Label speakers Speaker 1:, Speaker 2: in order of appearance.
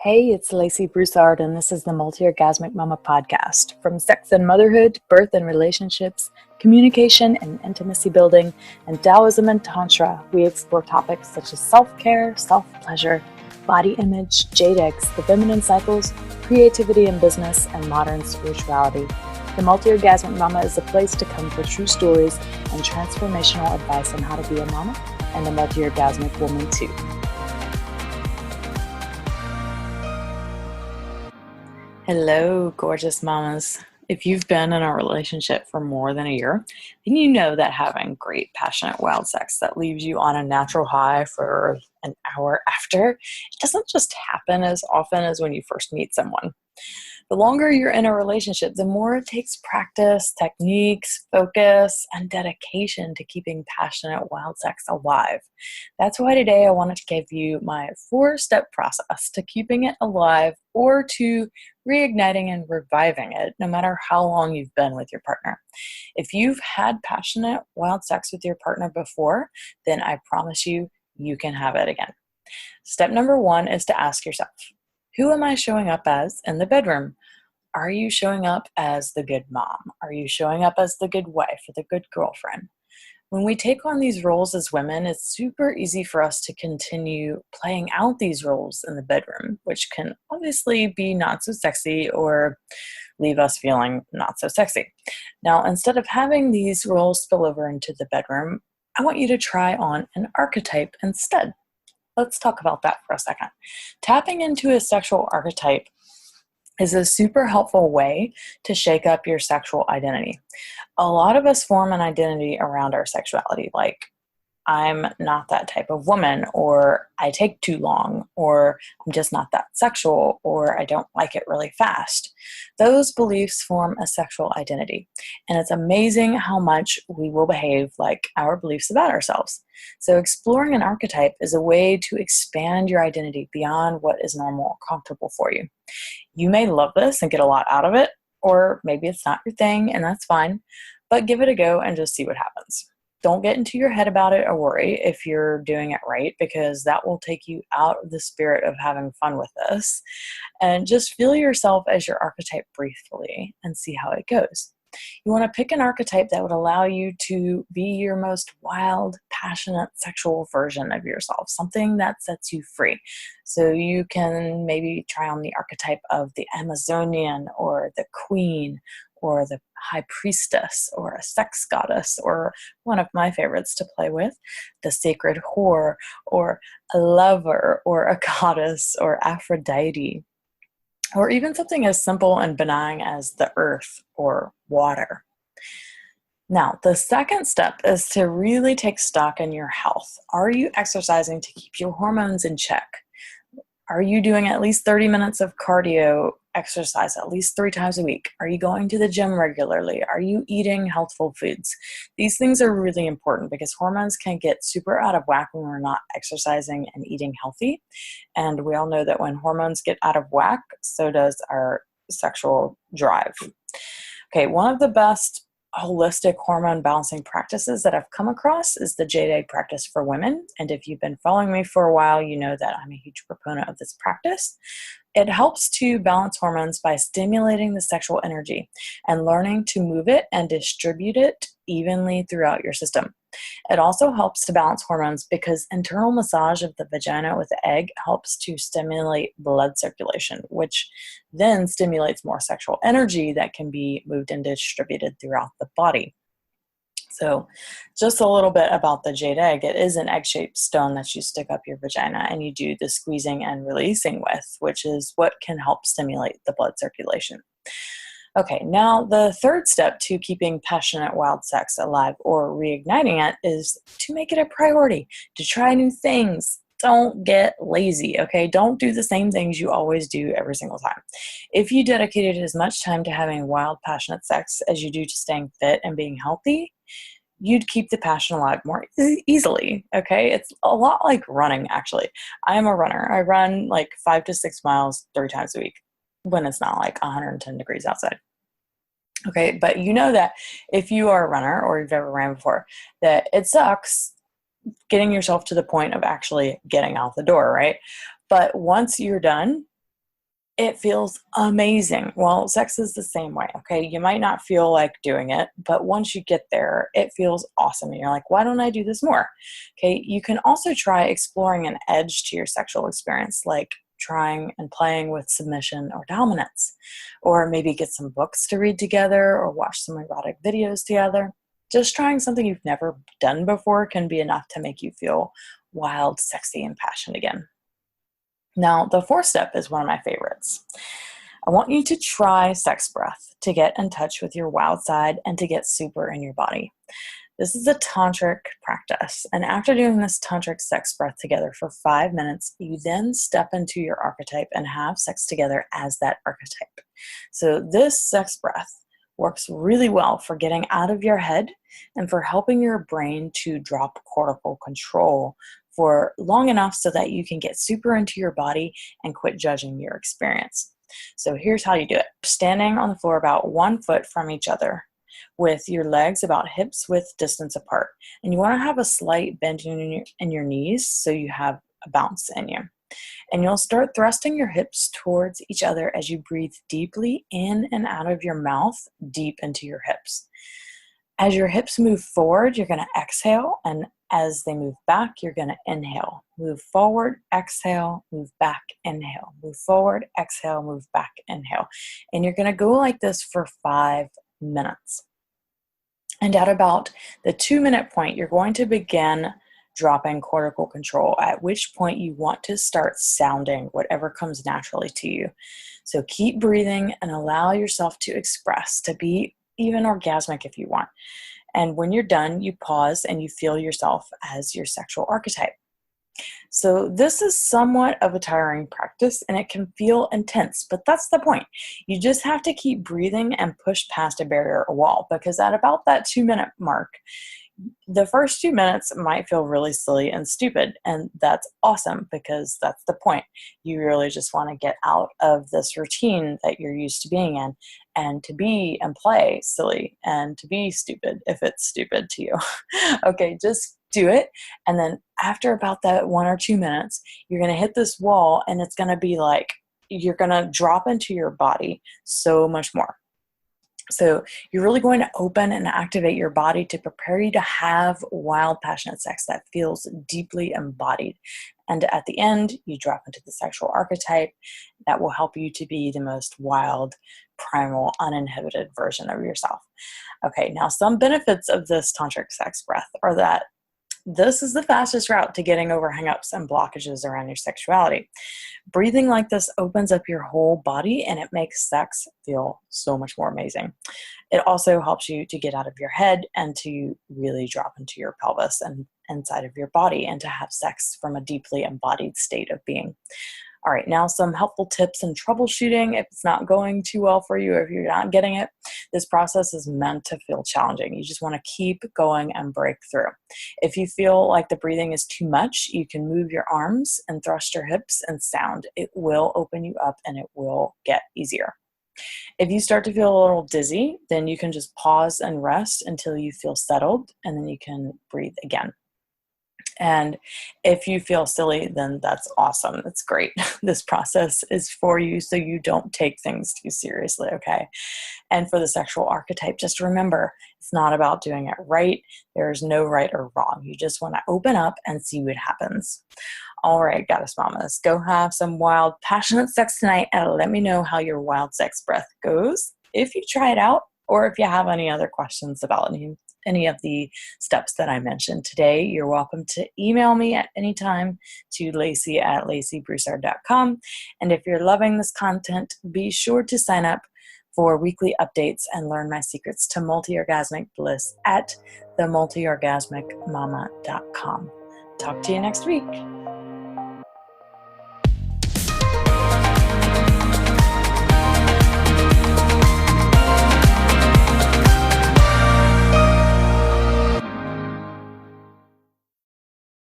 Speaker 1: Hey, it's Lacey Broussard, and this is the Multi-Orgasmic Mama podcast. From sex and motherhood, birth and relationships, communication and intimacy building, and Taoism and Tantra, we explore topics such as self-care, self-pleasure, body image, jade eggs, the feminine cycles, creativity in business, and modern spirituality. The Multi-Orgasmic Mama is a place to come for true stories and transformational advice on how to be a mama and a multi-orgasmic woman too. Hello, gorgeous mamas. If you've been in a relationship for more than a year, then you know that having great, passionate, wild sex that leaves you on a natural high for an hour after, it doesn't just happen as often as when you first meet someone. The longer you're in a relationship, the more it takes practice, techniques, focus, and dedication to keeping passionate, wild sex alive. That's why today I wanted to give you my 4-step process to keeping it alive or to reigniting and reviving it, no matter how long you've been with your partner. If you've had passionate, wild sex with your partner before, then I promise you, you can have it again. Step number 1 is to ask yourself, who am I showing up as in the bedroom? Are you showing up as the good mom? Are you showing up as the good wife or the good girlfriend? When we take on these roles as women, it's super easy for us to continue playing out these roles in the bedroom, which can obviously be not so sexy or leave us feeling not so sexy. Now, instead of having these roles spill over into the bedroom, I want you to try on an archetype instead. Let's talk about that for a second. Tapping into a sexual archetype is a super helpful way to shake up your sexual identity. A lot of us form an identity around our sexuality, like I'm not that type of woman, or I take too long, or I'm just not that sexual, or I don't like it really fast. Those beliefs form a sexual identity, and it's amazing how much we will behave like our beliefs about ourselves. So exploring an archetype is a way to expand your identity beyond what is normal or comfortable for you. You may love this and get a lot out of it, or maybe it's not your thing, and that's fine, but give it a go and just see what happens. Don't get into your head about it or worry if you're doing it right, because that will take you out of the spirit of having fun with this. And just feel yourself as your archetype briefly and see how it goes. You want to pick an archetype that would allow you to be your most wild, passionate, sexual version of yourself, something that sets you free. So you can maybe try on the archetype of the Amazonian or the queen or the high priestess or a sex goddess, or one of my favorites to play with, the sacred whore, or a lover, or a goddess, or Aphrodite, or even something as simple and benign as the earth or water. Now, the second step is to really take stock in your health. Are you exercising to keep your hormones in check? Are you doing at least 30 minutes of cardio exercise at least 3 times a week? Are you going to the gym regularly? Are you eating healthful foods? These things are really important because hormones can get super out of whack when we're not exercising and eating healthy. And we all know that when hormones get out of whack, so does our sexual drive. Okay, one of the best holistic hormone balancing practices that I've come across is the Jade Egg practice for women. And if you've been following me for a while, you know that I'm a huge proponent of this practice. It helps to balance hormones by stimulating the sexual energy and learning to move it and distribute it evenly throughout your system. It also helps to balance hormones because internal massage of the vagina with the egg helps to stimulate blood circulation, which then stimulates more sexual energy that can be moved and distributed throughout the body. So just a little bit about the jade egg. It is an egg-shaped stone that you stick up your vagina and you do the squeezing and releasing with, which is what can help stimulate the blood circulation. Okay, now the third step to keeping passionate wild sex alive or reigniting it is to make it a priority, to try new things. Don't get lazy, okay? Don't do the same things you always do every single time. If you dedicated as much time to having wild, passionate sex as you do to staying fit and being healthy, you'd keep the passion alive more easily, okay? It's a lot like running, actually. I am a runner. I run like 5 to 6 miles 3 times a week when it's not like 110 degrees outside. Okay, but you know that if you are a runner or you've ever ran before, that it sucks getting yourself to the point of actually getting out the door, right? But once you're done, It feels amazing. Well, sex is the same way, okay? You might not feel like doing it, but once you get there, it feels awesome. And you're like, why don't I do this more? Okay, you can also try exploring an edge to your sexual experience, like trying and playing with submission or dominance, or maybe get some books to read together or watch some erotic videos together. Just trying something you've never done before can be enough to make you feel wild, sexy, and passionate again. Now, the fourth step is one of my favorites. I want you to try sex breath to get in touch with your wild side and to get super in your body. This is a tantric practice. And after doing this tantric sex breath together for 5 minutes, you then step into your archetype and have sex together as that archetype. So this sex breath works really well for getting out of your head and for helping your brain to drop cortical control for long enough so that you can get super into your body and quit judging your experience. So here's how you do it. Standing on the floor about 1 foot from each other with your legs about hips width distance apart. And you want to have a slight bend in your knees so you have a bounce in you. And you'll start thrusting your hips towards each other as you breathe deeply in and out of your mouth, deep into your hips. As your hips move forward, you're going to exhale, and as they move back, you're going to inhale. Move forward, exhale, move back, inhale. Move forward, exhale, move back, inhale. And you're going to go like this for 5 minutes. And at about the 2-minute point, you're going to begin dropping cortical control, at which point you want to start sounding whatever comes naturally to you. So keep breathing and allow yourself to express, to be even orgasmic if you want. And when you're done, you pause and you feel yourself as your sexual archetype. So this is somewhat of a tiring practice and it can feel intense, but that's the point. You just have to keep breathing and push past a barrier or wall, because at about that 2-minute mark, the first 2 minutes might feel really silly and stupid, and that's awesome because that's the point. You really just want to get out of this routine that you're used to being in and to be and play silly and to be stupid if it's stupid to you. Okay, just do it. And then after about that 1 or 2 minutes, you're going to hit this wall and it's going to be like you're going to drop into your body so much more. So you're really going to open and activate your body to prepare you to have wild, passionate sex that feels deeply embodied. And at the end, you drop into the sexual archetype that will help you to be the most wild, primal, uninhibited version of yourself. Okay, now some benefits of this tantric sex breath are that this is the fastest route to getting over hangups and blockages around your sexuality. Breathing like this opens up your whole body and it makes sex feel so much more amazing. It also helps you to get out of your head and to really drop into your pelvis and inside of your body and to have sex from a deeply embodied state of being. All right, now some helpful tips and troubleshooting if it's not going too well for you or if you're not getting it. This process is meant to feel challenging. You just want to keep going and break through. If you feel like the breathing is too much, you can move your arms and thrust your hips and sound. It will open you up and it will get easier. If you start to feel a little dizzy, then you can just pause and rest until you feel settled, and then you can breathe again. And if you feel silly, then that's awesome. That's great. This process is for you so you don't take things too seriously, okay? And for the sexual archetype, just remember, it's not about doing it right. There's no right or wrong. You just want to open up and see what happens. All right, Goddess Mamas, go have some wild, passionate sex tonight and let me know how your wild sex breath goes if you try it out or if you have any other questions about any of the steps that I mentioned today. You're welcome to email me at any time to Lacey@LaceyBroussard.com. And if you're loving this content, be sure to sign up for weekly updates and learn my secrets to multi-orgasmic bliss at themultiorgasmicmama.com. Talk to you next week.